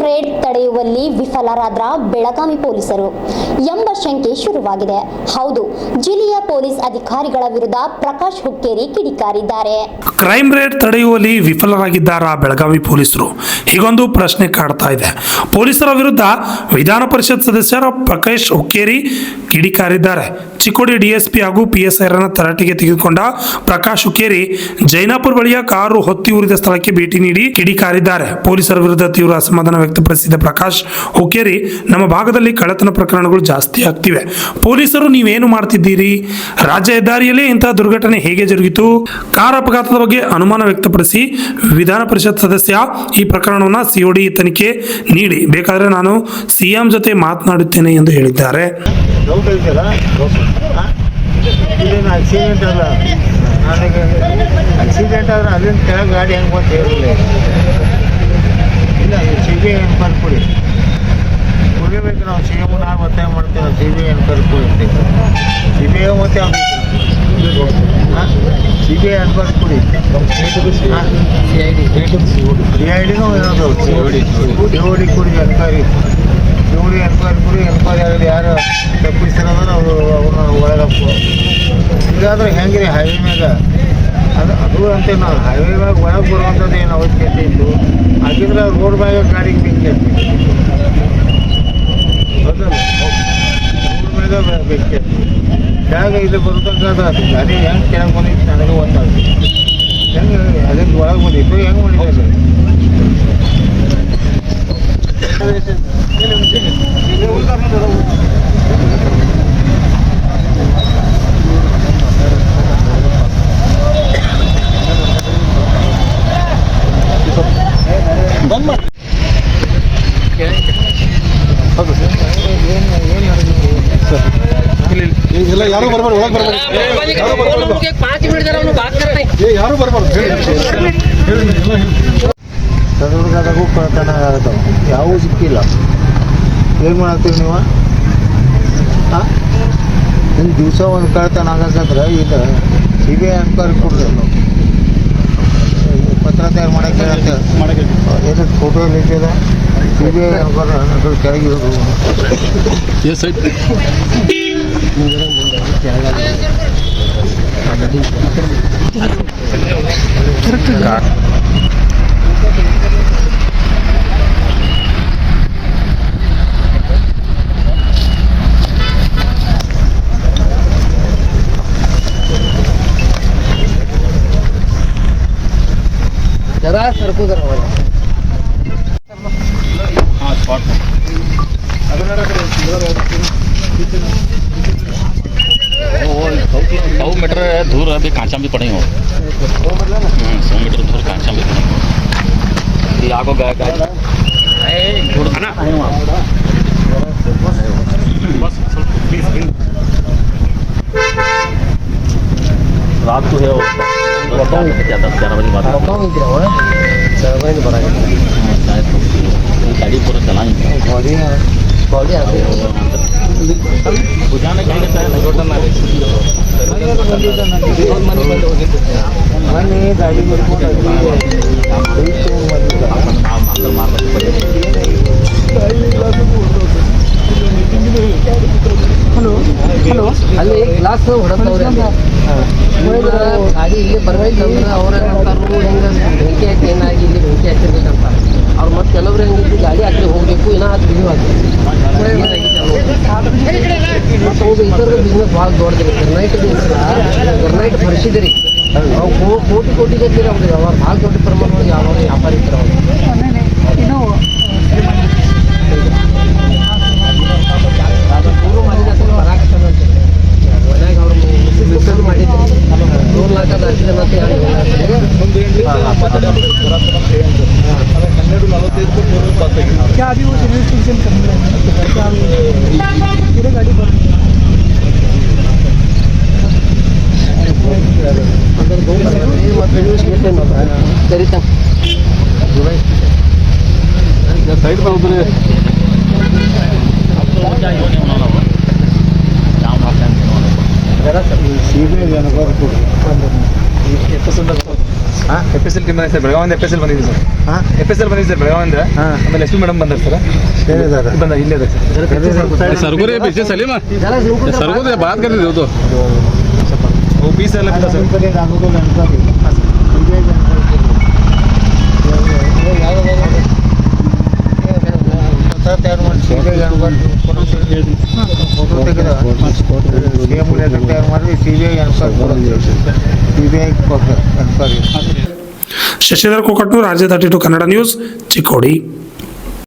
Raid ತಡೆಯುವಲ್ಲಿ ವಿಫಲರಾದ ಬೆಳಗಾವಿ ಪೊಲೀಸರು ಎಂಬ ಶಂಕೆ ಶುರುವಾಗಿದೆ. ಹೌದು, ಜಿಲ್ಲೆಯ ಪೊಲೀಸ್ ಅಧಿಕಾರಿಗಳ ವಿರುದ್ಧ ಪ್ರಕಾಶ್ ಹುಕ್ಕೇರಿ ಕಿಡಿಕಾರಿದ್ದಾರೆ. ಕ್ರೈಮ್ ರೇಡ್ ತಡೆಯುವಲ್ಲಿ ವಿಫಲರಾಗಿದ್ದಾರಾ ಬೆಳಗಾವಿ ಪೊಲೀಸರು? ಹೀಗೊಂದು ಪ್ರಶ್ನೆ ಕಾಡ್ತಾ ಇದೆ. ಪೊಲೀಸರ ವಿರುದ್ಧ ವಿಧಾನ ಪರಿಷತ್ ಸದಸ್ಯರ ಪ್ರಕಾಶ್ ಹುಕ್ಕೇರಿ ಕಿಡಿಕಾರಿದ್ದಾರೆ. ಚಿಕ್ಕೋಡಿ ಡಿಎಸ್ಪಿ ಹಾಗೂ ಪಿಎಸ್ಐರನ್ನ ತರಾಟೆಗೆ ತೆಗೆದುಕೊಂಡ ಪ್ರಕಾಶ್ ಹುಕ್ಕೇರಿ ಜೈನಾಪುರ ಬಳಿಯ ಕಾರು ಹೊತ್ತಿ ಉರಿದ ಸ್ಥಳಕ್ಕೆ ಭೇಟಿ ನೀಡಿ ಕಿಡಿಕಾರಿದ್ದಾರೆ. ಪೊಲೀಸರ ವಿರುದ್ಧ ತೀವ್ರ ಅಸಮಾಧಾನ ವ್ಯಕ್ತಪಡಿಸಿದ ಪ್ರಕಾಶ್ ಹುಕ್ಕೇರಿ, ನಮ್ಮ ಭಾಗದಲ್ಲಿ ಕಳ್ಳತನ ಪ್ರಕರಣಗಳು ಜಾಸ್ತಿ ಆಗ್ತಿವೆ. ಪೊಲೀಸರು ನೀವೇನು ಮಾಡ್ತಿದ್ದೀರಿ? ರಾಜ್ಯ ಹೆದ್ದಾರಿಯಲ್ಲಿ ಇಂತಹ ದುರ್ಘಟನೆ ಹೇಗೆ ಜರುಗಿತು? ಕಾರ್ ಅಪಘಾತದ ಬಗ್ಗೆ ಅನುಮಾನ ವ್ಯಕ್ತಪಡಿಸಿ ವಿಧಾನ ಪರಿಷತ್ ಸದಸ್ಯ ಈ ಪ್ರಕರಣವನ್ನು ಸಿಒಡಿ ತನಿಖೆ ನೀಡಿ, ಬೇಕಾದರೆ ನಾನು ಸಿಎಂ ಜೊತೆ ಮಾತನಾಡುತ್ತೇನೆ ಎಂದು ಹೇಳಿದ್ದಾರೆ. ಆಕ್ಸಿಡೆಂಟ್ ಅಲ್ಲ, ನನಗೆ ಆಕ್ಸಿಡೆಂಟ್ ಆದ್ರೆ ಅಲ್ಲಿಂದ ಕೆಳಗೆ ಗಾಡಿ ಹೆಂಗೆ ಬಂತು ಹೇಳಿಲ್ಲ. ಇಲ್ಲ, ಸಿ ಬಿ ಐ ಎನ್ಕ್ವೈರಿ ಕೊಡಿ, ಕುಡಿಬೇಕು. ನಾವು ಸಿ ಎಮ್ ನಾವು ಒತ್ತಾಯ ಮಾಡ್ತೇವೆ, ಸಿ ಬಿ ಐ ಎನ್ಕ್ವೈರಿ ಕೊಡ್ತೇವೆ. ಸಿ ಬಿ ಐ ಮತ್ತೆ ಸಿ ಬಿ ಐ ಎನ್ಕ್ವೈರಿ ಕೊಡಿ. ಸಿ ಐ ಡಿನೂ ಏನಾದ್ರು ಸಿ ಒ ಡಿ ಕೊಡಿ, ಎನ್ಕ್ವೈರಿ ಎನ್ಕ್ವೈರಿ ಆಗಲಿ. ಯಾರು ತಪ್ಪಿಸ್ತಾರ ಅವರು ಅವನ್ನ ಒಳಗಪ್ಪು. ಈಗಾದ್ರೆ ಹೆಂಗ್ರಿ ಹೈವೇ ಮ್ಯಾಗ ಅದು ಅಂತ ನಾವು ಹೈವೇ ಮ್ಯಾಗ ಒಳಗೆ ಬರುವಂಥದ್ದು ಏನು ಅವಶ್ಯಕತೆ ಇತ್ತು. ಹಾಗಿದ್ರೆ ರೋಡ್ ಮ್ಯಾಗ ಗಾಡಿಗೆ ಬೆಂಕಿ ಹತ್ತಿ ಹೌದಲ್ಲ, ರೋಡ್ ಮ್ಯಾಗ ಬೆಂಕಿ ಹತ್ತಿ ಕೆಳಗೆ ಇದು ಬರ್ತಕ್ಕಂಥ ಗಾಡಿ ಹೆಂಗೆ ಕೆಳಗೆ ಬಂದಿತ್ತು ನನಗೆ ಗೊತ್ತಾಗ್ತದೆ. ಹೆಂಗೆ ಅದಕ್ಕೆ ಒಳಗೆ ಬಂದಿತ್ತು, ಹೆಂಗೆ ಮಾಡಿದ್ದಾರೆ? ಹೌದು ಸರ್, ಇಲ್ಲ ಯಾರು ಬರ್ಬಾರ್ದು, ಒಳಗೆ ಬರ್ಬಾರ್ದು, ಯಾರು ಬರ್ಬಾರ್ದು. ಸದರ್ಗದಾಗೂ ಕಳ್ತನ ಆಗತ್ತವ, ಯಾವೂ ಸಿಕ್ಕಿಲ್ಲ. ಏನು ಮಾಡತ್ತೀರಿ ನೀವು? ಹಾಂ, ಇನ್ನು ದಿವಸ ಒಂದು ಕಳ್ತನ ಆಗಕ್ಕಂದ್ರೆ ಈಗ ಸಿ ಬಿ ಐ ಎನ್ಕ್ವೈರಿ ಕೊಡ್ರಿ. ನಾವು ಪತ್ರ ತಯಾರು ಮಾಡೋಕ್ಕೆ ಏನು ಫೋಟೋ ಇಲ್ಲಿದೆ, ಸಿ ಬಿ ಐ ಎನ್ಕ್ವೈರಿ ಕೆಳಗೆ ಇರೋದು. जरा सरकू जरा हाँ स्पॉट 100 मीटर दूर अभी कांचा भी पड़े हो, 100 मीटर दूर कांचा भी पड़े हो। आगो गया रात को है 10-11 बजे बात गाड़ी पूरा चलाएंगे ಮನೆ ಗಾಡಿ ಹಲೋ ಹಲೋ ಅಲ್ಲಿ ಗ್ಲಾಸ್ ಹೊಡೆದವ್ರೆ ಗಾಡಿ ಇಲ್ಲಿ ಬರ್ಬೇಕಂದ್ರೆ ಅವ್ರ ಹೆಂಗೆ ಬೆಂಕಿ ಹಾಕಿ ಏನಾಗಿ ಇಲ್ಲಿ ಬೆಂಕಿ ಹಾಕಿರ್ಬೇಕಂತ ಅವ್ರು ಮತ್ತೆ ಕೆಲವ್ರು ಹೆಂಗಿದ್ದು ಗಾಡಿ ಹಾಕಿ ಹೋಗ್ಬೇಕು, ಇನ್ನೂ ಅದು ಬಿಡಿ ಮತ್ತು ಈ ಥರದ ಬಿಸ್ನೆಸ್ ಭಾಳ ದೊಡ್ಡದಿರಿ. ಗರ್ನೈಟ್ ಭರಿಸಿದ್ರಿ, ಕೋಟಿ ಗಟ್ಟಿರಿ ಅವ್ರಿಗೆ. ಅವಾಗ ಭಾಳ ದೊಡ್ಡ ಪ್ರಮಾಣವಾಗಿ ಯಾವ ವ್ಯಾಪಾರ ಇರ್ತಾರೆ ಅವರು ಪೂರ್ವ ಮಾಡಿದ ಬರಾಕಂತೆ ಮನ್ಯಾಗ ಅವ್ರು ಮಿಸ್ಸಲ್ಲಿ ಮಾಡಿದ್ರಿ. 2 लाख ಅರ್ಜಿನ क्या अभी वो सर्विस स्टेशन करने मेरे गाड़ी पर अंदर 2 सरिता साइड पर उधर जरा सीधे जनवर को ಹಾಂ FSL ಟೀಮ್ ಬಂದಿದೆ ಸರ್, ಬೆಳಗಾವಿಂದ FSL ಬಂದಿದೆ ಸರ್. ಹಾಂ FSL ಬಂದಿದೆ ಸರ್ ಬೆಳಗಾವಿಂದ. ಹಾಂ. ಆಮೇಲೆ SP ಮೇಡಮ್ ಬಂದಾರ ಸರ್. ಹೇಳಿದ್ದಾರೆ ಬಂದ ಇಲ್ಲೇ ಇದೆ ಸರ್. सरगुरे पीछे सलीम सरगुरे बात कर रहे हो तो ಅವು ಪೀಸ್ ಎಲ್ಲ ಬಿದ್ದ ಸರ್. ತಯಾರು ಮಾಡಿ ತಯಾರು ಮಾಡಿ CBI enquiry. Shashidhar Kokatnur, RJ32 Kannada news, Chikkodi.